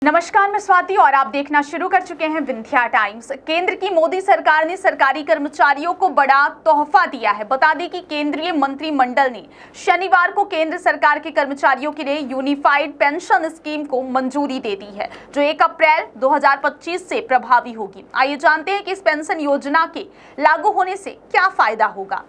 नमस्कार, मैं स्वाति और आप देखना शुरू कर चुके हैं विंध्या टाइम्स। केंद्र की मोदी सरकार ने सरकारी कर्मचारियों को बड़ा तोहफा दिया है। बता दें कि केंद्रीय मंत्रिमंडल ने शनिवार को केंद्र सरकार के कर्मचारियों के लिए यूनिफाइड पेंशन स्कीम को मंजूरी दे दी है, जो 1 अप्रैल 2025 से प्रभावी होगी। आइए जानते हैं कि इस पेंशन योजना के लागू होने से क्या फायदा होगा।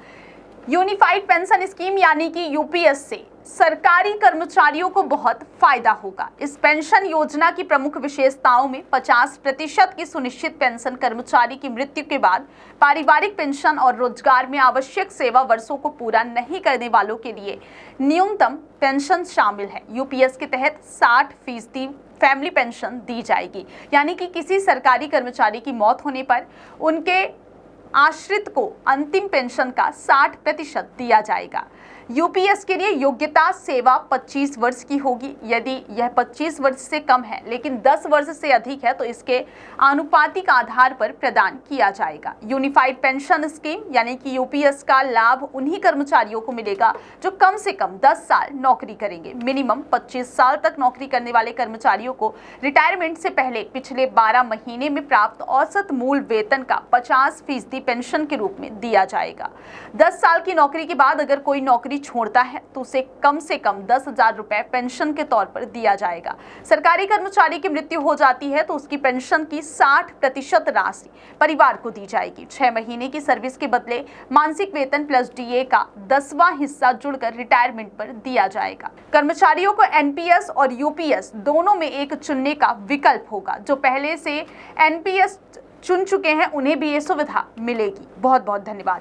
यूनिफाइड पेंशन स्कीम यानी कि यूपीएस से सरकारी कर्मचारियों को बहुत फायदा होगा। इस पेंशन योजना की प्रमुख विशेषताओं में 50% की सुनिश्चित पेंशन, कर्मचारी की मृत्यु के बाद पारिवारिक पेंशन और रोजगार में आवश्यक सेवा वर्षों को पूरा नहीं करने वालों के लिए न्यूनतम पेंशन शामिल है। यूपीएस के तहत 60% फैमिली पेंशन दी जाएगी, यानी कि किसी सरकारी कर्मचारी की मौत होने पर उनके आश्रित को अंतिम पेंशन का 60% दिया जाएगा। यूपीएस के लिए योग्यता सेवा 25 वर्ष की होगी। यदि यह 25 वर्ष से कम है लेकिन 10 वर्ष से अधिक है तो इसके आनुपातिक आधार पर प्रदान किया जाएगा। यूनिफाइड पेंशन स्कीम यानी कि यूपीएस का लाभ उन्हीं कर्मचारियों को मिलेगा जो कम से कम 10 साल नौकरी करेंगे। मिनिमम 25 साल तक नौकरी करने वाले कर्मचारियों को रिटायरमेंट से पहले पिछले 12 महीने में प्राप्त औसत मूल वेतन का 50% पेंशन के रूप में दिया जाएगा। 10 साल की नौकरी के बाद अगर कोई नौकरी छोड़ता है तो उसे कम से कम 10,000 रुपए पेंशन के तौर पर दिया जाएगा। सरकारी कर्मचारी की मृत्यु हो जाती है तो उसकी पेंशन की 60% राशि परिवार को दी जाएगी। 6 महीने की सर्विस के बदले मासिक वेतन प्लस डीए का 10वां हिस्सा जुड़कर रिटायरमेंट पर दिया जाएगा। कर्मचारियों को एनपीएस और यूपीएस दोनों में एक चुनने का विकल्प होगा। जो पहले से एनपीएस चुन चुके हैं उन्हें भी ये सुविधा मिलेगी। बहुत बहुत धन्यवाद।